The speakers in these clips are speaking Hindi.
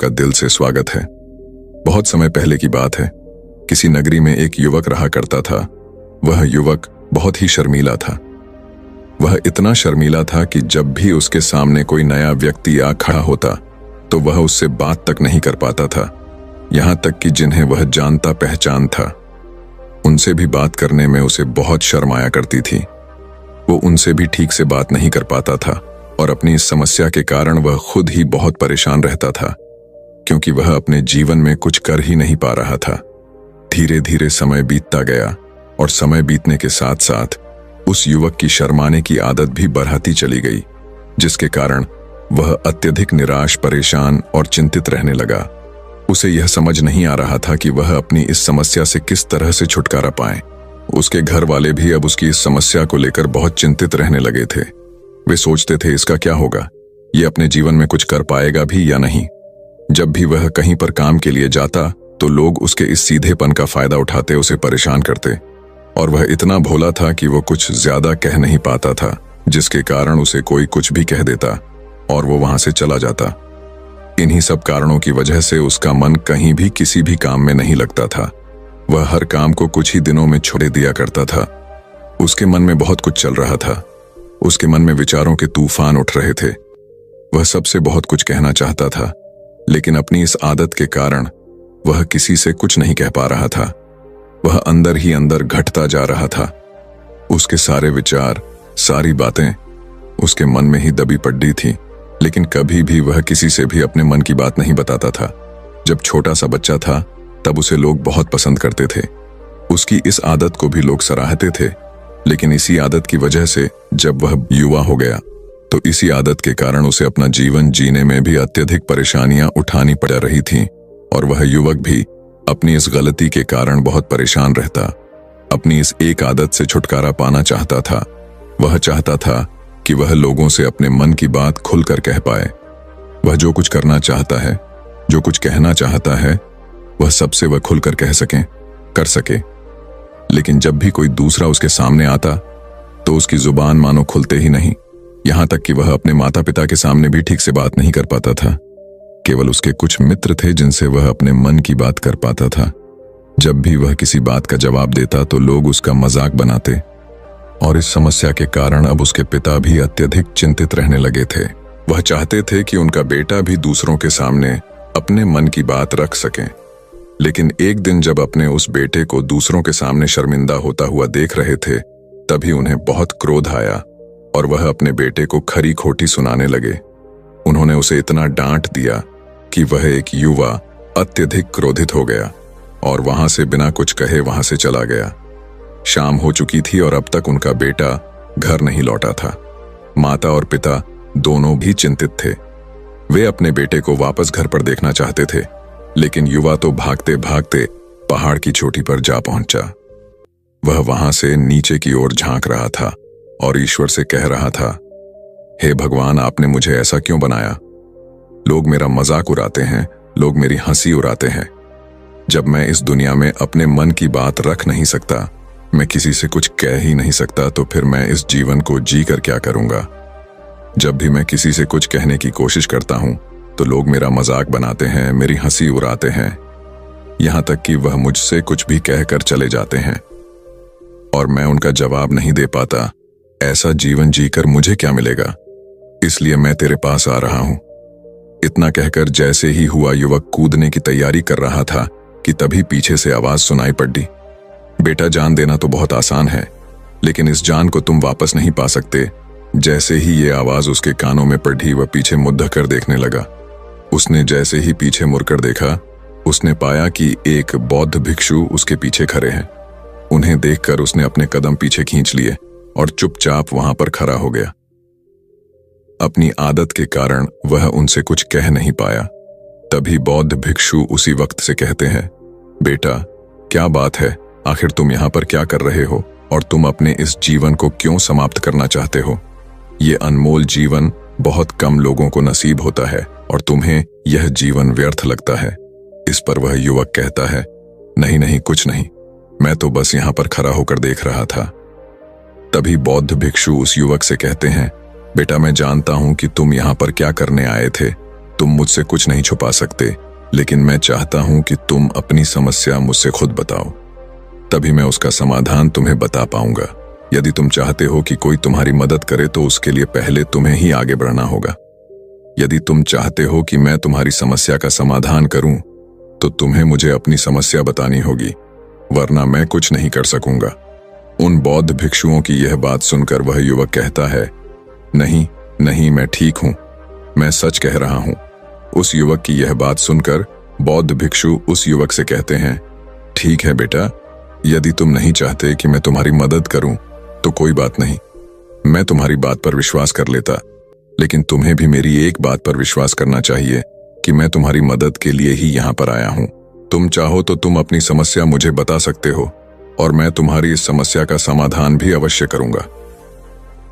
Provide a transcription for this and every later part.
आपका दिल से स्वागत है। बहुत समय पहले की बात है। किसी नगरी में एक युवक रहा करता था। वह युवक बहुत ही शर्मीला था। वह इतना शर्मीला था कि जब भी उसके सामने कोई नया व्यक्ति आ खड़ा होता तो वह उससे बात तक नहीं कर पाता था। यहाँ तक कि जिन्हें वह जानता पहचान था उनसे भी बात करने में उसे बहुत शर्म आया करती थी। वो उनसे भी ठीक से बात नहीं कर पाता था और अपनी इस समस्या के कारण वह खुद ही बहुत परेशान रहता था, क्योंकि वह अपने जीवन में कुछ कर ही नहीं पा रहा था। धीरे धीरे समय बीतता गया और समय बीतने के साथ साथ उस युवक की शर्माने की आदत भी बढ़ती चली गई, जिसके कारण वह अत्यधिक निराश, परेशान और चिंतित रहने लगा। उसे यह समझ नहीं आ रहा था कि वह अपनी इस समस्या से किस तरह से छुटकारा पाए। उसके घर वाले भी अब उसकी इस समस्या को लेकर बहुत चिंतित रहने लगे थे। वे सोचते थे इसका क्या होगा, ये अपने जीवन में कुछ कर पाएगा भी या नहीं। जब भी वह कहीं पर काम के लिए जाता तो लोग उसके इस सीधेपन का फायदा उठाते उसे परेशान करते, और वह इतना भोला था कि वो कुछ ज्यादा कह नहीं पाता था, जिसके कारण उसे कोई कुछ भी कह देता और वो वहां से चला जाता। इन्हीं सब कारणों की वजह से उसका मन कहीं भी किसी भी काम में नहीं लगता था। वह हर काम को कुछ ही दिनों में छोड़ दिया करता था। उसके मन में बहुत कुछ चल रहा था। उसके मन में विचारों के तूफान उठ रहे थे। वह सबसे बहुत कुछ कहना चाहता था, लेकिन अपनी इस आदत के कारण वह किसी से कुछ नहीं कह पा रहा था। वह अंदर ही अंदर घटता जा रहा था। उसके सारे विचार, सारी बातें उसके मन में ही दबी पड़ी थी, लेकिन कभी भी वह किसी से भी अपने मन की बात नहीं बताता था। जब छोटा सा बच्चा था तब उसे लोग बहुत पसंद करते थे। उसकी इस आदत को भी लोग सराहते थे, लेकिन इसी आदत की वजह से जब वह युवा हो गया तो इसी आदत के कारण उसे अपना जीवन जीने में भी अत्यधिक परेशानियां उठानी पड़ रही थीं, और वह युवक भी अपनी इस गलती के कारण बहुत परेशान रहता। अपनी इस एक आदत से छुटकारा पाना चाहता था। वह चाहता था कि वह लोगों से अपने मन की बात खुलकर कह पाए। वह जो कुछ करना चाहता है, जो कुछ कहना चाहता है, वह सबसे वह खुलकर कह सके, कर सके। लेकिन जब भी कोई दूसरा उसके सामने आता तो उसकी जुबान मानो खुलते ही नहीं। यहां तक कि वह अपने माता पिता के सामने भी ठीक से बात नहीं कर पाता था। केवल उसके कुछ मित्र थे जिनसे वह अपने मन की बात कर पाता था। जब भी वह किसी बात का जवाब देता तो लोग उसका मजाक बनाते, और इस समस्या के कारण अब उसके पिता भी अत्यधिक चिंतित रहने लगे थे। वह चाहते थे कि उनका बेटा भी दूसरों के सामने अपने मन की बात रख सके, लेकिन एक दिन जब अपने उस बेटे को दूसरों के सामने शर्मिंदा होता हुआ देख रहे थे तभी उन्हें बहुत क्रोध आया और वह अपने बेटे को खरी खोटी सुनाने लगे। उन्होंने उसे इतना डांट दिया कि वह एक युवा अत्यधिक क्रोधित हो गया और वहां से बिना कुछ कहे वहां से चला गया। शाम हो चुकी थी और अब तक उनका बेटा घर नहीं लौटा था। माता और पिता दोनों भी चिंतित थे। वे अपने बेटे को वापस घर पर देखना चाहते थे, लेकिन युवा तो भागते भागते पहाड़ की चोटी पर जा पहुंचा। वह वहां से नीचे की ओर झांक रहा था और ईश्वर से कह रहा था, हे भगवान, आपने मुझे ऐसा क्यों बनाया? लोग मेरा मजाक उड़ाते हैं, लोग मेरी हंसी उड़ाते हैं। जब मैं इस दुनिया में अपने मन की बात रख नहीं सकता, मैं किसी से कुछ कह ही नहीं सकता, तो फिर मैं इस जीवन को जी कर क्या करूंगा? जब भी मैं किसी से कुछ कहने की कोशिश करता हूं तो लोग मेरा मजाक बनाते हैं, मेरी हंसी उड़ाते हैं, यहां तक कि वह मुझसे कुछ भी कहकर चले जाते हैं और मैं उनका जवाब नहीं दे पाता। ऐसा जीवन जीकर मुझे क्या मिलेगा? इसलिए मैं तेरे पास आ रहा हूं। इतना कहकर जैसे ही हुआ युवक कूदने की तैयारी कर रहा था कि तभी पीछे से आवाज सुनाई पड़ी, बेटा, जान देना तो बहुत आसान है, लेकिन इस जान को तुम वापस नहीं पा सकते। जैसे ही ये आवाज उसके कानों में पड़ी वह पीछे मुड़ कर देखने लगा। उसने जैसे ही पीछे मुड़कर देखा, उसने पाया कि एक बौद्ध भिक्षु उसके पीछे खड़े हैं। उन्हें देखकर उसने अपने कदम पीछे खींच लिए और चुपचाप वहां पर खड़ा हो गया। अपनी आदत के कारण वह उनसे कुछ कह नहीं पाया। तभी बौद्ध भिक्षु उसी वक्त से कहते हैं, बेटा, क्या बात है? आखिर तुम यहाँ पर क्या कर रहे हो और तुम अपने इस जीवन को क्यों समाप्त करना चाहते हो? ये अनमोल जीवन बहुत कम लोगों को नसीब होता है और तुम्हें यह जीवन व्यर्थ लगता है। इस पर वह युवक कहता है, नहीं नहीं, कुछ नहीं, मैं तो बस यहाँ पर खड़ा होकर देख रहा था। तभी बौद्ध भिक्षु उस युवक से कहते हैं, बेटा, मैं जानता हूं कि तुम यहाँ पर क्या करने आए थे। तुम मुझसे कुछ नहीं छुपा सकते, लेकिन मैं चाहता हूं कि तुम अपनी समस्या मुझसे खुद बताओ, तभी मैं उसका समाधान तुम्हें बता पाऊंगा। यदि तुम चाहते हो कि कोई तुम्हारी मदद करे तो उसके लिए पहले तुम्हें ही आगे बढ़ना होगा। यदि तुम चाहते हो कि मैं तुम्हारी समस्या का समाधान करूं, तो तुम्हें मुझे अपनी समस्या बतानी होगी, वरना मैं कुछ नहीं कर सकूंगा। उन बौद्ध भिक्षुओं की यह बात सुनकर वह युवक कहता है, नहीं नहीं, मैं ठीक हूं, मैं सच कह रहा हूं। उस युवक की यह बात सुनकर बौद्ध भिक्षु उस युवक से कहते हैं, ठीक है बेटा, यदि तुम नहीं चाहते कि मैं तुम्हारी मदद करूं तो कोई बात नहीं, मैं तुम्हारी बात पर विश्वास कर लेता, लेकिन तुम्हें भी मेरी एक बात पर विश्वास करना चाहिए कि मैं तुम्हारी मदद के लिए ही यहां पर आया हूं। तुम चाहो तो तुम अपनी समस्या मुझे बता सकते हो और मैं तुम्हारी इस समस्या का समाधान भी अवश्य करूंगा।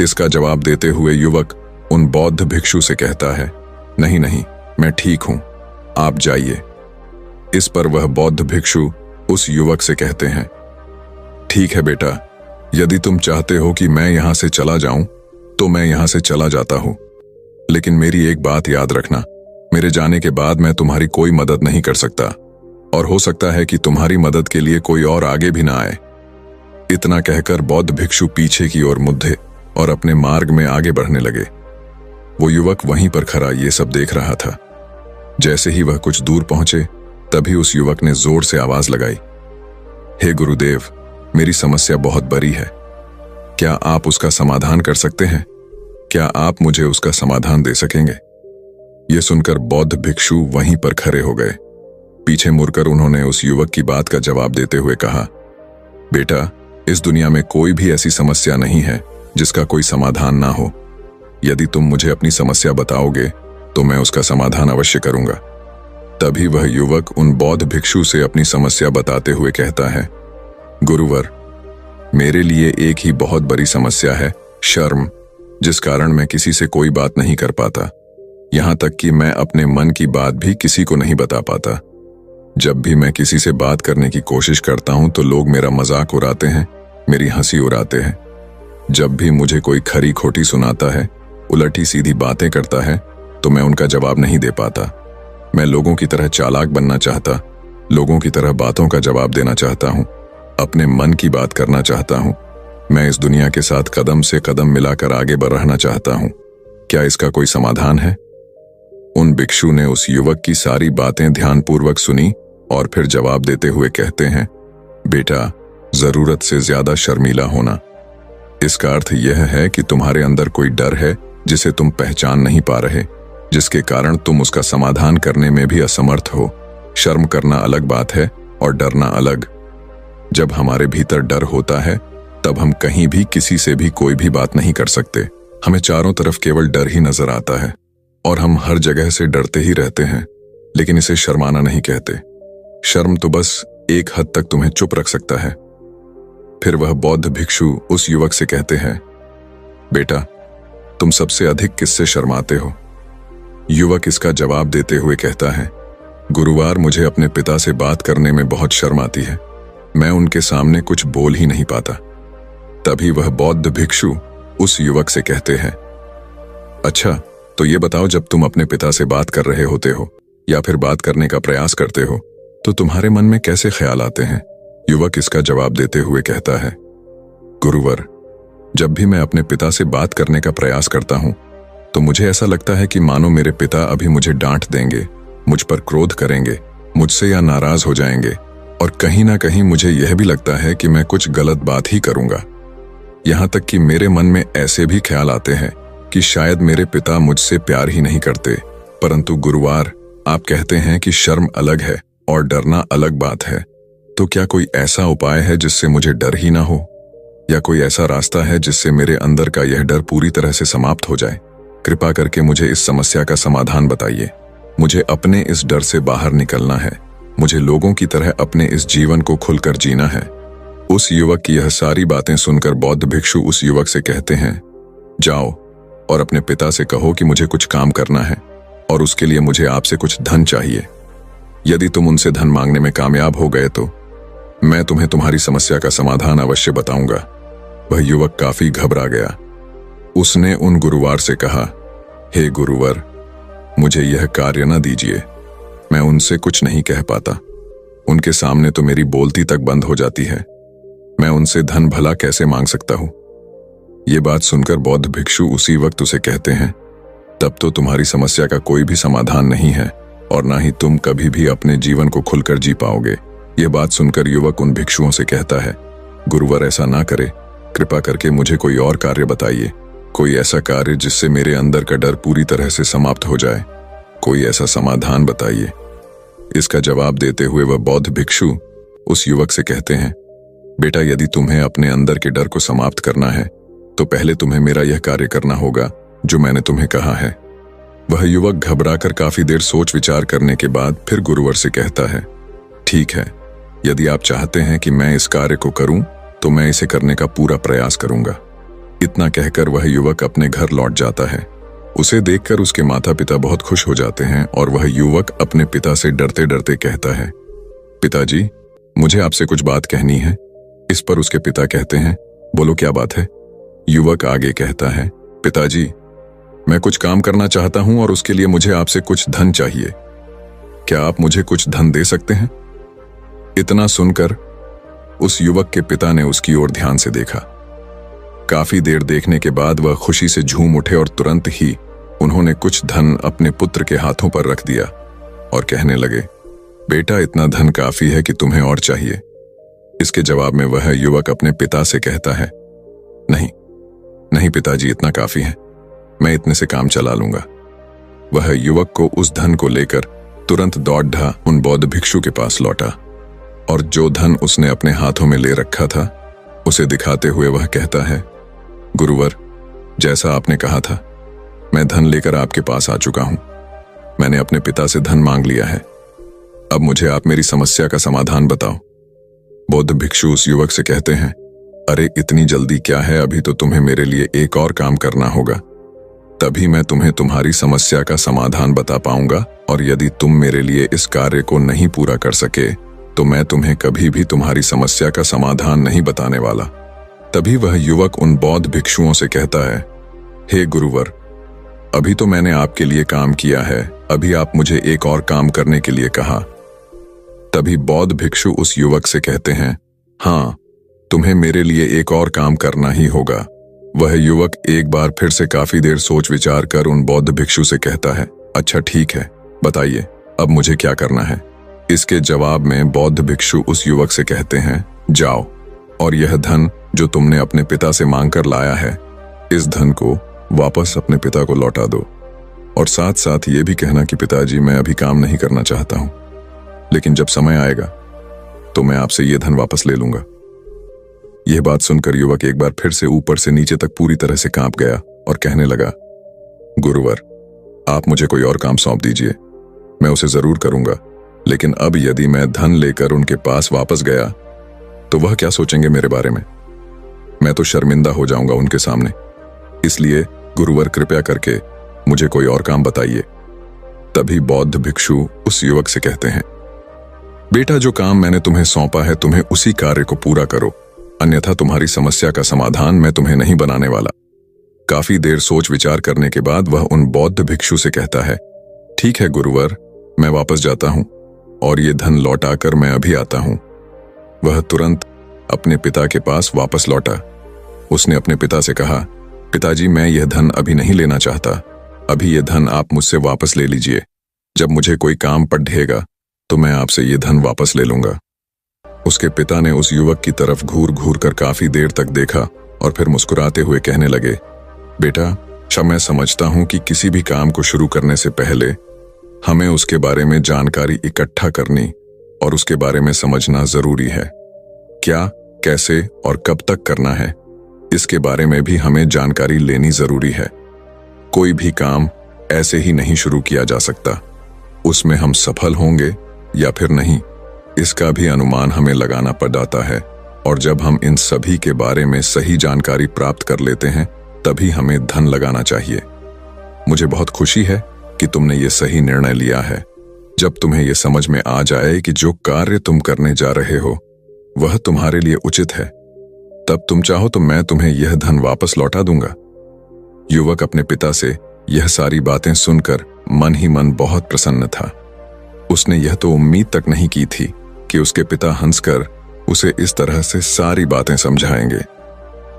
इसका जवाब देते हुए युवक उन बौद्ध भिक्षु से कहता है, नहीं नहीं, मैं ठीक हूं, आप जाइए। इस पर वह बौद्ध भिक्षु उस युवक से कहते हैं, ठीक है बेटा, यदि तुम चाहते हो कि मैं यहां से चला जाऊं तो मैं यहां से चला जाता हूं, लेकिन मेरी एक बात याद रखना, मेरे जाने के बाद मैं तुम्हारी कोई मदद नहीं कर सकता और हो सकता है कि तुम्हारी मदद के लिए कोई और आगे भी ना आए। इतना कहकर बौद्ध भिक्षु पीछे की ओर मुड़े और अपने मार्ग में आगे बढ़ने लगे। वो युवक वहीं पर खड़ा ये सब देख रहा था। जैसे ही वह कुछ दूर पहुंचे, तभी उस युवक ने जोर से आवाज लगाई, हे गुरुदेव, मेरी समस्या बहुत बड़ी है, क्या आप उसका समाधान कर सकते हैं? क्या आप मुझे उसका समाधान दे सकेंगे? यह सुनकर बौद्ध भिक्षु वहीं पर खड़े हो गए। पीछे मुड़कर उन्होंने उस युवक की बात का जवाब देते हुए कहा, बेटा, इस दुनिया में कोई भी ऐसी समस्या नहीं है जिसका कोई समाधान ना हो। यदि तुम मुझे अपनी समस्या बताओगे तो मैं उसका समाधान अवश्य करूंगा। तभी वह युवक उन बौद्ध भिक्षु से अपनी समस्या बताते हुए कहता है, गुरुवर, मेरे लिए एक ही बहुत बड़ी समस्या है, शर्म, जिस कारण मैं किसी से कोई बात नहीं कर पाता। यहां तक कि मैं अपने मन की बात भी किसी को नहीं बता पाता। जब भी मैं किसी से बात करने की कोशिश करता हूं तो लोग मेरा मजाक उड़ाते हैं, मेरी हंसी उड़ाते हैं। जब भी मुझे कोई खरी खोटी सुनाता है, उलटी सीधी बातें करता है, तो मैं उनका जवाब नहीं दे पाता। मैं लोगों की तरह चालाक बनना चाहता, लोगों की तरह बातों का जवाब देना चाहता हूं, अपने मन की बात करना चाहता हूं। मैं इस दुनिया के साथ कदम से कदम मिलाकर आगे बढ़ना चाहता हूं। क्या इसका कोई समाधान है? उन भिक्षु ने उस युवक की सारी बातें ध्यानपूर्वक सुनी और फिर जवाब देते हुए कहते हैं, बेटा, जरूरत से ज्यादा शर्मीला होना, इसका अर्थ यह है कि तुम्हारे अंदर कोई डर है जिसे तुम पहचान नहीं पा रहे, जिसके कारण तुम उसका समाधान करने में भी असमर्थ हो। शर्म करना अलग बात है और डरना अलग। जब हमारे भीतर डर होता है तब हम कहीं भी किसी से भी कोई भी बात नहीं कर सकते। हमें चारों तरफ केवल डर ही नजर आता है और हम हर जगह से डरते ही रहते हैं, लेकिन इसे शर्माना नहीं कहते। शर्म तो बस एक हद तक तुम्हें चुप रख सकता है। फिर वह बौद्ध भिक्षु उस युवक से कहते हैं, बेटा, तुम सबसे अधिक किससे शर्माते हो? युवक इसका जवाब देते हुए कहता है, गुरुवार, मुझे अपने पिता से बात करने में बहुत शर्म आती है, मैं उनके सामने कुछ बोल ही नहीं पाता। तभी वह बौद्ध भिक्षु उस युवक से कहते हैं, अच्छा, तो ये बताओ, जब तुम अपने पिता से बात कर रहे होते हो या फिर बात करने का प्रयास करते हो तो तुम्हारे मन में कैसे ख्याल आते हैं? युवक इसका जवाब देते हुए कहता है, गुरुवर, जब भी मैं अपने पिता से बात करने का प्रयास करता हूं तो मुझे ऐसा लगता है कि मानो मेरे पिता अभी मुझे डांट देंगे, मुझ पर क्रोध करेंगे, मुझसे या नाराज हो जाएंगे, और कहीं ना कहीं मुझे यह भी लगता है कि मैं कुछ गलत बात ही करूंगा। यहां तक कि मेरे मन में ऐसे भी ख्याल आते हैं कि शायद मेरे पिता मुझसे प्यार ही नहीं करते। परंतु गुरुवार, आप कहते हैं कि शर्म अलग है और डरना अलग बात है, तो क्या कोई ऐसा उपाय है जिससे मुझे डर ही ना हो, या कोई ऐसा रास्ता है जिससे मेरे अंदर का यह डर पूरी तरह से समाप्त हो जाए? कृपा करके मुझे इस समस्या का समाधान बताइए। मुझे अपने इस डर से बाहर निकलना है। मुझे लोगों की तरह अपने इस जीवन को खुलकर जीना है। उस युवक की यह सारी बातें सुनकर बौद्ध भिक्षु उस युवक से कहते हैं, जाओ और अपने पिता से कहो कि मुझे कुछ काम करना है और उसके लिए मुझे आपसे कुछ धन चाहिए। यदि तुम उनसे धन मांगने में कामयाब हो गए तो मैं तुम्हें तुम्हारी समस्या का समाधान अवश्य बताऊंगा। वह युवक काफी घबरा गया। उसने उन गुरुवार से कहा, हे गुरुवर, मुझे यह कार्य न दीजिए। मैं उनसे कुछ नहीं कह पाता। उनके सामने तो मेरी बोलती तक बंद हो जाती है। मैं उनसे धन भला कैसे मांग सकता हूं? ये बात सुनकर बौद्ध भिक्षु उसी वक्त उसे कहते हैं, तब तो तुम्हारी समस्या का कोई भी समाधान नहीं है और ना ही तुम कभी भी अपने जीवन को खुलकर जी पाओगे। ये बात सुनकर युवक उन भिक्षुओं से कहता है, गुरुवर ऐसा ना करे, कृपा करके मुझे कोई और कार्य बताइए, कोई ऐसा कार्य जिससे मेरे अंदर का डर पूरी तरह से समाप्त हो जाए, कोई ऐसा समाधान बताइए। इसका जवाब देते हुए वह बौद्ध भिक्षु उस युवक से कहते हैं, बेटा यदि तुम्हें अपने अंदर के डर को समाप्त करना है तो पहले तुम्हें मेरा यह कार्य करना होगा जो मैंने तुम्हें कहा है। वह युवक घबराकर काफी देर सोच विचार करने के बाद फिर गुरुवर से कहता है, ठीक है, यदि आप चाहते हैं कि मैं इस कार्य को करूं तो मैं इसे करने का पूरा प्रयास करूंगा। इतना कहकर वह युवक अपने घर लौट जाता है। उसे देखकर उसके माता पिता बहुत खुश हो जाते हैं और वह युवक अपने पिता से डरते डरते कहता है, पिताजी मुझे आपसे कुछ बात कहनी है। इस पर उसके पिता कहते हैं, बोलो क्या बात है? युवक आगे कहता है, पिताजी मैं कुछ काम करना चाहता हूं और उसके लिए मुझे आपसे कुछ धन चाहिए। क्या आप मुझे कुछ धन दे सकते हैं? इतना सुनकर उस युवक के पिता ने उसकी ओर ध्यान से देखा। काफी देर देखने के बाद वह खुशी से झूम उठे और तुरंत ही उन्होंने कुछ धन अपने पुत्र के हाथों पर रख दिया और कहने लगे, बेटा इतना धन काफी है कि तुम्हें और चाहिए? इसके जवाब में वह युवक अपने पिता से कहता है, नहीं नहीं पिताजी, इतना काफी है, मैं इतने से काम चला लूंगा। वह युवक को उस धन को लेकर तुरंत दौड़ा उन बौद्ध भिक्षु के पास लौटा और जो धन उसने अपने हाथों में ले रखा था उसे दिखाते हुए वह कहता है, गुरुवर जैसा आपने कहा था मैं धन लेकर आपके पास आ चुका हूं। मैंने अपने पिता से धन मांग लिया है। अब मुझे आप मेरी समस्या का समाधान बताओ। बौद्ध भिक्षु उस युवक से कहते हैं, अरे इतनी जल्दी क्या है, अभी तो तुम्हें मेरे लिए एक और काम करना होगा, तभी मैं तुम्हें तुम्हारी समस्या का समाधान बता पाऊंगा और यदि तुम मेरे लिए इस कार्य को नहीं पूरा कर सके तो मैं तुम्हें कभी भी तुम्हारी समस्या का समाधान नहीं बताने वाला। तभी वह युवक उन बौद्ध भिक्षुओं से कहता है, हे गुरुवर अभी तो मैंने आपके लिए काम किया है, अभी आप मुझे एक और काम करने के लिए कहा। तभी बौद्ध भिक्षु उस युवक से कहते हैं, हाँ तुम्हें मेरे लिए एक और काम करना ही होगा। वह युवक एक बार फिर से काफी देर सोच विचार कर उन बौद्ध भिक्षु से कहता है, अच्छा ठीक है, बताइए अब मुझे क्या करना है। इसके जवाब में बौद्ध भिक्षु उस युवक से कहते हैं, जाओ और यह धन जो तुमने अपने पिता से मांग कर लाया है, इस धन को वापस अपने पिता को लौटा दो और साथ साथ ये भी कहना कि पिताजी मैं अभी काम नहीं करना चाहता हूं, लेकिन जब समय आएगा तो मैं आपसे ये धन वापस ले लूंगा। यह बात सुनकर युवक एक बार फिर से ऊपर से नीचे तक पूरी तरह से कांप गया और कहने लगा, गुरुवर आप मुझे कोई और काम सौंप दीजिए, मैं उसे जरूर करूंगा, लेकिन अब यदि मैं धन लेकर उनके पास वापस गया तो वह क्या सोचेंगे मेरे बारे में? मैं तो शर्मिंदा हो जाऊंगा उनके सामने। इसलिए गुरुवर कृपया करके मुझे कोई और काम बताइए। तभी बौद्ध भिक्षु उस युवक से कहते हैं, बेटा जो काम मैंने तुम्हें सौंपा है तुम्हें उसी कार्य को पूरा करो, अन्यथा तुम्हारी समस्या का समाधान मैं तुम्हें नहीं बनाने वाला। काफी देर सोच विचार करने के बाद वह उन बौद्ध भिक्षु से कहता है, ठीक है गुरुवर, मैं वापस जाता हूं और ये धन लौटाकर मैं अभी आता हूं। वह तुरंत अपने पिता के पास वापस लौटा। उसने अपने पिता से कहा, पिताजी मैं यह धन अभी नहीं लेना चाहता, अभी यह धन आप मुझसे वापस ले लीजिए। जब मुझे कोई काम पड़ेगा तो मैं आपसे ये धन वापस ले लूंगा। उसके पिता ने उस युवक की तरफ घूर घूर कर काफी देर तक देखा और फिर मुस्कुराते हुए कहने लगे, बेटा मैं समझता हूं कि किसी भी काम को शुरू करने से पहले हमें उसके बारे में जानकारी इकट्ठा करनी और उसके बारे में समझना जरूरी है। क्या, कैसे और कब तक करना है, इसके बारे में भी हमें जानकारी लेनी जरूरी है। कोई भी काम ऐसे ही नहीं शुरू किया जा सकता, उसमें हम सफल होंगे या फिर नहीं, इसका भी अनुमान हमें लगाना पड़ जाता है और जब हम इन सभी के बारे में सही जानकारी प्राप्त कर लेते हैं तभी हमें धन लगाना चाहिए। मुझे बहुत खुशी है कि तुमने ये सही निर्णय लिया है। जब तुम्हें यह समझ में आ जाए कि जो कार्य तुम करने जा रहे हो वह तुम्हारे लिए उचित है, तब तुम चाहो तो मैं तुम्हें यह धन वापस लौटा दूंगा। युवक अपने पिता से यह सारी बातें सुनकर मन ही मन बहुत प्रसन्न था। उसने यह तो उम्मीद तक नहीं की थी कि उसके पिता हंसकर उसे इस तरह से सारी बातें समझाएंगे।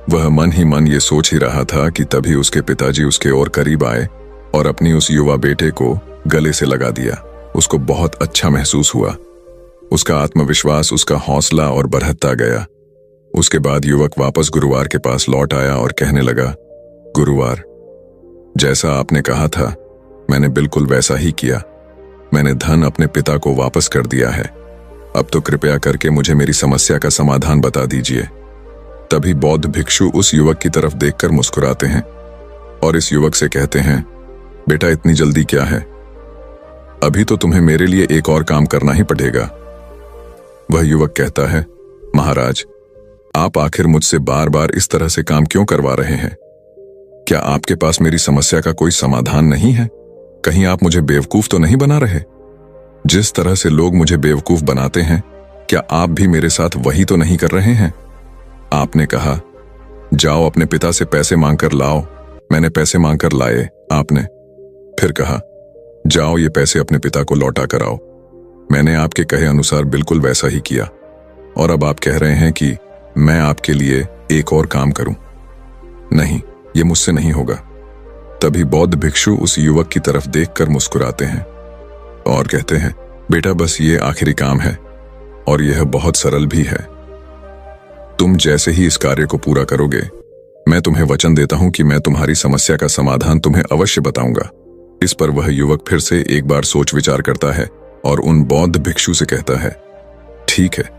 वह मन ही मन ये सोच ही रहा था कि तभी उसके पिताजी उसके और करीब आए और अपनी उस युवा बेटे को गले से लगा दिया। उसको बहुत अच्छा महसूस हुआ। उसका आत्मविश्वास, उसका हौसला और बढ़ता गया। उसके बाद युवक वापस गुरुवार के पास लौट आया और कहने लगा, गुरुवार, जैसा आपने कहा था मैंने बिल्कुल वैसा ही किया। मैंने धन अपने पिता को वापस कर दिया है। अब तो कृपया करके मुझे मेरी समस्या का समाधान बता दीजिए। तभी बौद्ध भिक्षु उस युवक की तरफ देखकर मुस्कुराते हैं और इस युवक से कहते हैं, बेटा इतनी जल्दी क्या है? अभी तो तुम्हें मेरे लिए एक और काम करना ही पड़ेगा। वह युवक कहता है, महाराज, आप आखिर मुझसे बार बार इस तरह से काम क्यों करवा रहे हैं? क्या आपके पास मेरी समस्या का कोई समाधान नहीं है? कहीं आप मुझे बेवकूफ तो नहीं बना रहे? जिस तरह से लोग मुझे बेवकूफ बनाते हैं, क्या आप भी मेरे साथ वही तो नहीं कर रहे हैं? आपने कहा, जाओ अपने पिता से पैसे मांगकर लाओ। मैंने पैसे मांगकर लाए। आपने फिर कहा, जाओ ये पैसे अपने पिता को लौटा कर आओ। मैंने आपके कहे अनुसार बिल्कुल वैसा ही किया और अब आप कह रहे हैं कि मैं आपके लिए एक और काम करूं। नहीं, ये मुझसे नहीं होगा। तभी बौद्ध भिक्षु उस युवक की तरफ देखकर मुस्कुराते हैं और कहते हैं, बेटा बस ये आखिरी काम है और यह बहुत सरल भी है। तुम जैसे ही इस कार्य को पूरा करोगे, मैं तुम्हें वचन देता हूं कि मैं तुम्हारी समस्या का समाधान तुम्हें अवश्य बताऊंगा। इस पर वह युवक फिर से एक बार सोच विचार करता है और उन बौद्ध भिक्षु से कहता है, ठीक है,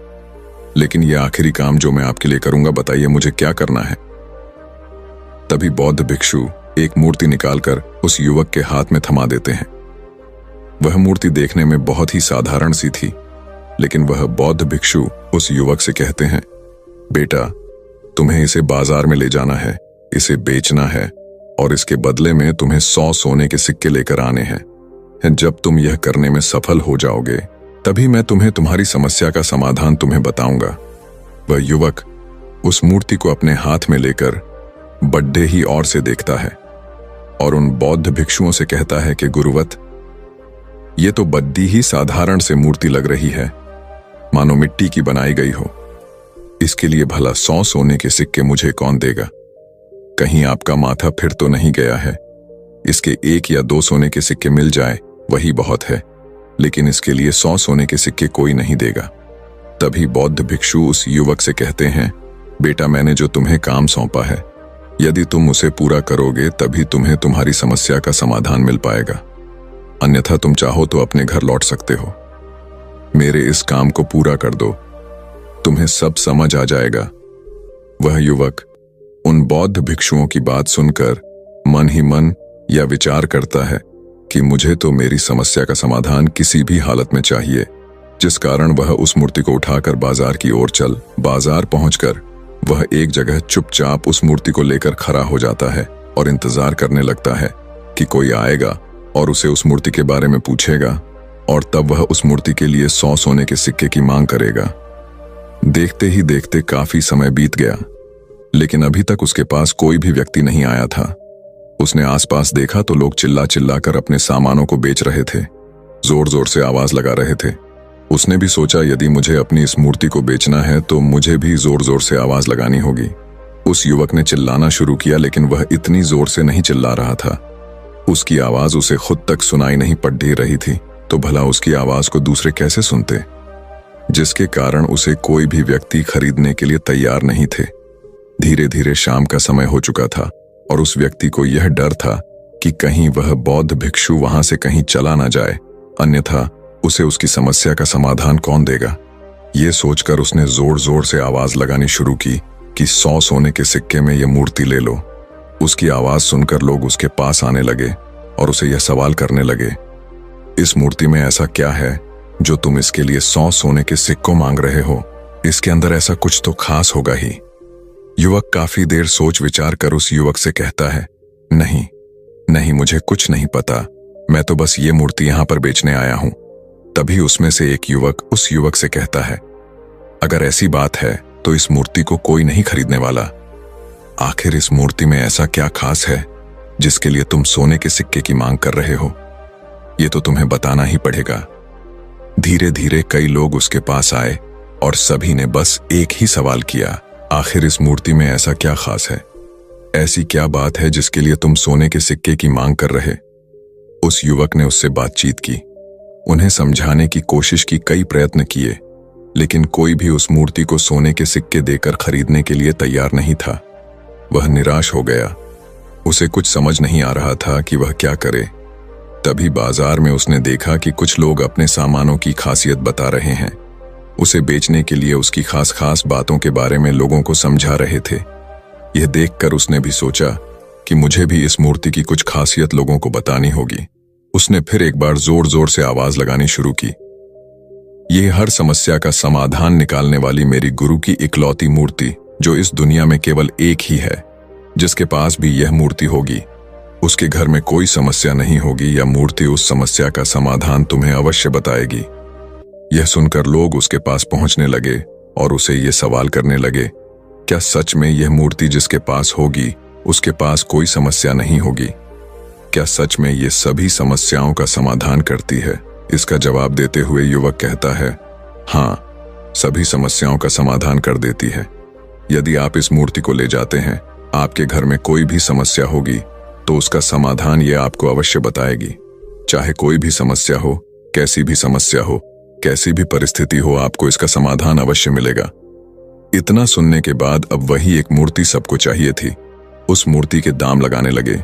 लेकिन यह आखिरी काम जो मैं आपके लिए करूंगा, बताइए मुझे क्या करना है? तभी बौद्ध भिक्षु एक मूर्ति निकालकर उस युवक के हाथ में थमा देते हैं। वह मूर्ति देखने में बहुत ही साधारण सी थी, लेकिन वह बौद्ध भिक्षु उस युवक से कहते हैं, बेटा तुम्हें इसे बाजार में ले जाना है, इसे बेचना है और इसके बदले में तुम्हें 100 सोने के सिक्के लेकर आने हैं। जब तुम यह करने में सफल हो जाओगे, तभी मैं तुम्हें तुम्हारी समस्या का समाधान तुम्हें बताऊंगा। वह युवक उस मूर्ति को अपने हाथ में लेकर बड्डे ही और से देखता है और उन बौद्ध भिक्षुओं से कहता है कि गुरुवत, ये तो बड्डी ही साधारण से मूर्ति लग रही है, मानो मिट्टी की बनाई गई हो। इसके लिए भला 100 सोने के सिक्के मुझे कौन देगा? कहीं आपका माथा फिर तो नहीं गया है? इसके 1 या 2 सोने के सिक्के मिल जाए वही बहुत है, लेकिन इसके लिए 100 सोने के सिक्के कोई नहीं देगा। तभी बौद्ध भिक्षु उस युवक से कहते हैं, बेटा मैंने जो तुम्हें काम सौंपा है, यदि तुम उसे पूरा करोगे तभी तुम्हें तुम्हारी समस्या का समाधान मिल पाएगा, अन्यथा तुम चाहो तो अपने घर लौट सकते हो। मेरे इस काम को पूरा कर दो, तुम्हें सब समझ आ जाएगा। वह युवक उन बौद्ध भिक्षुओं की बात सुनकर मन ही मन यह विचार करता है कि मुझे तो मेरी समस्या का समाधान किसी भी हालत में चाहिए, जिस कारण वह उस मूर्ति को उठाकर बाजार की ओर चल बाजार पहुंचकर वह एक जगह चुपचाप उस मूर्ति को लेकर खड़ा हो जाता है और इंतजार करने लगता है कि कोई आएगा और उसे उस मूर्ति के बारे में पूछेगा और तब वह उस मूर्ति के लिए 100 सोने के सिक्के की मांग करेगा। देखते ही देखते काफी समय बीत गया, लेकिन अभी तक उसके पास कोई भी व्यक्ति नहीं आया था। उसने आसपास देखा तो लोग चिल्ला चिल्ला कर अपने सामानों को बेच रहे थे, जोर जोर से आवाज लगा रहे थे। उसने भी सोचा, यदि मुझे अपनी इस मूर्ति को बेचना है तो मुझे भी जोर जोर से आवाज लगानी होगी। उस युवक ने चिल्लाना शुरू किया, लेकिन वह इतनी जोर से नहीं चिल्ला रहा था। उसकी आवाज उसे खुद तक सुनाई नहीं पड़ रही थी, तो भला उसकी आवाज को दूसरे कैसे सुनते, जिसके कारण उसे कोई भी व्यक्ति खरीदने के लिए तैयार नहीं थे। धीरे धीरे शाम का समय हो चुका था और उस व्यक्ति को यह डर था कि कहीं वह बौद्ध भिक्षु वहां से कहीं चला ना जाए, अन्यथा उसे उसकी समस्या का समाधान कौन देगा। ये सोचकर उसने जोर जोर से आवाज लगानी शुरू की कि 100 सोने के सिक्के में यह मूर्ति ले लो। उसकी आवाज सुनकर लोग उसके पास आने लगे और उसे यह सवाल करने लगे, इस मूर्ति में ऐसा क्या है जो तुम इसके लिए 100 सोने के सिक्कों मांग रहे हो? इसके अंदर ऐसा कुछ तो खास होगा ही। युवक काफी देर सोच विचार कर उस युवक से कहता है, नहीं नहीं, मुझे कुछ नहीं पता, मैं तो बस ये मूर्ति यहां पर बेचने आया हूं। तभी उसमें से एक युवक उस युवक से कहता है, अगर ऐसी बात है तो इस मूर्ति को कोई नहीं खरीदने वाला। आखिर इस मूर्ति में ऐसा क्या खास है जिसके लिए तुम सोने के सिक्के की मांग कर रहे हो? ये तो तुम्हें बताना ही पड़ेगा। धीरे धीरे कई लोग उसके पास आए और सभी ने बस एक ही सवाल किया, आखिर इस मूर्ति में ऐसा क्या खास है? ऐसी क्या बात है जिसके लिए तुम सोने के सिक्के की मांग कर रहे? उस युवक ने उससे बातचीत की, उन्हें समझाने की कोशिश की, कई प्रयत्न किए, लेकिन कोई भी उस मूर्ति को सोने के सिक्के देकर खरीदने के लिए तैयार नहीं था। वह निराश हो गया। उसे कुछ समझ नहीं आ रहा था कि वह क्या करे। तभी बाजार में उसने देखा कि कुछ लोग अपने सामानों की खासियत बता रहे हैं। उसे बेचने के लिए उसकी खास खास बातों के बारे में लोगों को समझा रहे थे। यह देखकर उसने भी सोचा कि मुझे भी इस मूर्ति की कुछ खासियत लोगों को बतानी होगी। उसने फिर एक बार जोर जोर से आवाज लगानी शुरू की, ये हर समस्या का समाधान निकालने वाली मेरी गुरु की इकलौती मूर्ति, जो इस दुनिया में केवल एक ही है, जिसके पास भी यह मूर्ति होगी उसके घर में कोई समस्या नहीं होगी। यह मूर्ति उस समस्या का समाधान तुम्हें अवश्य बताएगी। यह सुनकर लोग उसके पास पहुंचने लगे और उसे ये सवाल करने लगे, क्या सच में यह मूर्ति जिसके पास होगी उसके पास कोई समस्या नहीं होगी? क्या सच में ये सभी समस्याओं का समाधान करती है? इसका जवाब देते हुए युवक कहता है, हाँ, सभी समस्याओं का समाधान कर देती है। यदि आप इस मूर्ति को ले जाते हैं, आपके घर में कोई भी समस्या होगी तो उसका समाधान ये आपको अवश्य बताएगी। चाहे कोई भी समस्या हो, कैसी भी समस्या हो, कैसी भी परिस्थिति हो, आपको इसका समाधान अवश्य मिलेगा। इतना सुनने के बाद अब वही एक मूर्ति सबको चाहिए थी। उस मूर्ति के दाम लगाने लगे।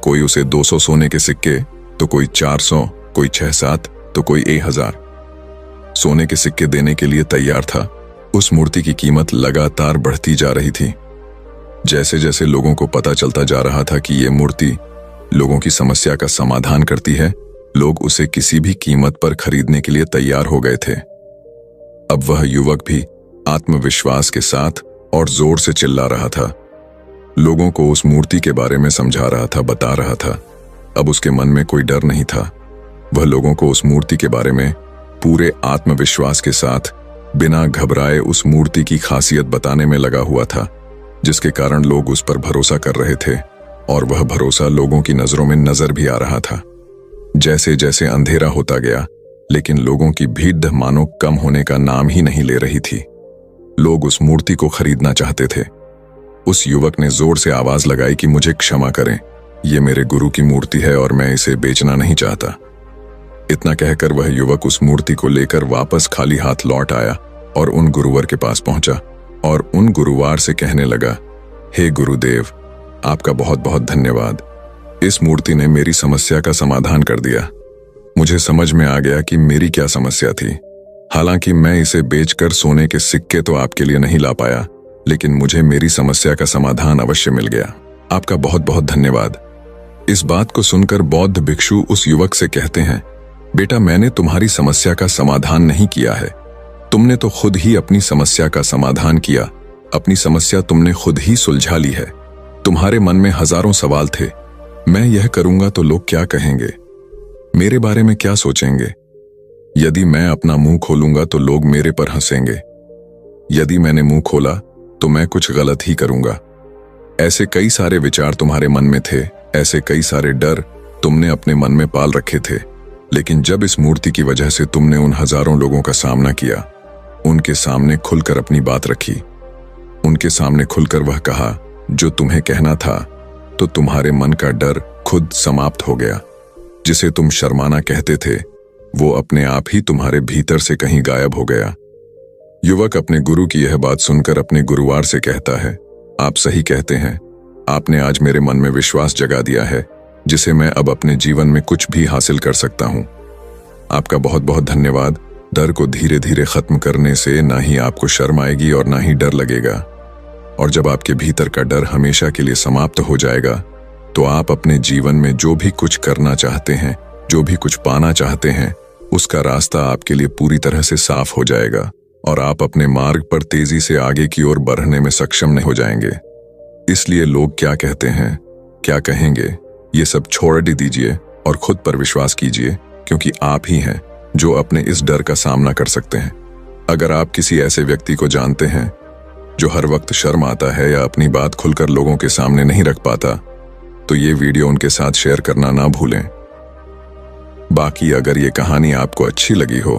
कोई उसे 200 सोने के सिक्के, तो कोई 400, कोई 6-7, तो कोई 1000 सोने के सिक्के देने के लिए तैयार था। उस मूर्ति की कीमत लगातार बढ़ती जा रही थी। जैसे जैसे लोगों को पता चलता जा रहा था कि ये मूर्ति लोगों की समस्या का समाधान करती है, लोग उसे किसी भी कीमत पर खरीदने के लिए तैयार हो गए थे। अब वह युवक भी आत्मविश्वास के साथ और जोर से चिल्ला रहा था, लोगों को उस मूर्ति के बारे में समझा रहा था, बता रहा था। अब उसके मन में कोई डर नहीं था। वह लोगों को उस मूर्ति के बारे में पूरे आत्मविश्वास के साथ बिना घबराए उस मूर्ति की खासियत बताने में लगा हुआ था, जिसके कारण लोग उस पर भरोसा कर रहे थे और वह भरोसा लोगों की नजरों में नजर भी आ रहा था। जैसे जैसे अंधेरा होता गया, लेकिन लोगों की भीड़ मानो कम होने का नाम ही नहीं ले रही थी। लोग उस मूर्ति को खरीदना चाहते थे। उस युवक ने जोर से आवाज लगाई कि मुझे क्षमा करें, ये मेरे गुरु की मूर्ति है और मैं इसे बेचना नहीं चाहता। इतना कहकर वह युवक उस मूर्ति को लेकर वापस खाली हाथ लौट आया और उन गुरुवर के पास पहुंचा और उन गुरुवार से कहने लगा, हे गुरुदेव, आपका बहुत बहुत धन्यवाद। इस मूर्ति ने मेरी समस्या का समाधान कर दिया। मुझे समझ में आ गया कि मेरी क्या समस्या थी। हालांकि मैं इसे बेचकर सोने के सिक्के तो आपके लिए नहीं ला पाया, लेकिन मुझे मेरी समस्या का समाधान अवश्य मिल गया। आपका बहुत बहुत धन्यवाद। इस बात को सुनकर बौद्ध भिक्षु उस युवक से कहते हैं, बेटा, मैंने तुम्हारी समस्या का समाधान नहीं किया है, तुमने तो खुद ही अपनी समस्या का समाधान किया। अपनी समस्या तुमने खुद ही सुलझा ली है। तुम्हारे मन में हजारों सवाल थे, मैं यह करूंगा तो लोग क्या कहेंगे, मेरे बारे में क्या सोचेंगे, यदि मैं अपना मुंह खोलूंगा तो लोग मेरे पर हंसेंगे, यदि मैंने मुंह खोला तो मैं कुछ गलत ही करूंगा। ऐसे कई सारे विचार तुम्हारे मन में थे, ऐसे कई सारे डर तुमने अपने मन में पाल रखे थे। लेकिन जब इस मूर्ति की वजह से तुमने उन हजारों लोगों का सामना किया, उनके सामने खुलकर अपनी बात रखी, उनके सामने खुलकर वह कहा जो तुम्हें कहना था, तो तुम्हारे मन का डर खुद समाप्त हो गया। जिसे तुम शर्माना कहते थे, वो अपने आप ही तुम्हारे भीतर से कहीं गायब हो गया। युवक अपने गुरु की यह बात सुनकर अपने गुरुवार से कहता है, आप सही कहते हैं, आपने आज मेरे मन में विश्वास जगा दिया है, जिसे मैं अब अपने जीवन में कुछ भी हासिल कर सकता हूं। आपका बहुत बहुत धन्यवाद। डर को धीरे धीरे खत्म करने से ना ही आपको शर्म आएगी और ना ही डर लगेगा। और जब आपके भीतर का डर हमेशा के लिए समाप्त हो जाएगा, तो आप अपने जीवन में जो भी कुछ करना चाहते हैं, जो भी कुछ पाना चाहते हैं, उसका रास्ता आपके लिए पूरी तरह से साफ हो जाएगा और आप अपने मार्ग पर तेजी से आगे की ओर बढ़ने में सक्षम नहीं हो जाएंगे। इसलिए लोग क्या कहते हैं, क्या कहेंगे, ये सब छोड़ दीजिए और खुद पर विश्वास कीजिए, क्योंकि आप ही हैं जो अपने इस डर का सामना कर सकते हैं। अगर आप किसी ऐसे व्यक्ति को जानते हैं जो हर वक्त शर्म आता है या अपनी बात खुलकर लोगों के सामने नहीं रख पाता, तो ये वीडियो उनके साथ शेयर करना ना भूलें। बाकी अगर ये कहानी आपको अच्छी लगी हो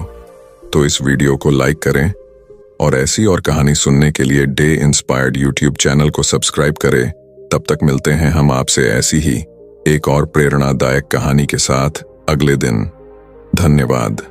तो इस वीडियो को लाइक करें और ऐसी और कहानी सुनने के लिए डे इंस्पायर्ड यूट्यूब चैनल को सब्सक्राइब करें। तब तक मिलते हैं हम आपसे ऐसी ही एक और प्रेरणादायक कहानी के साथ अगले दिन। धन्यवाद।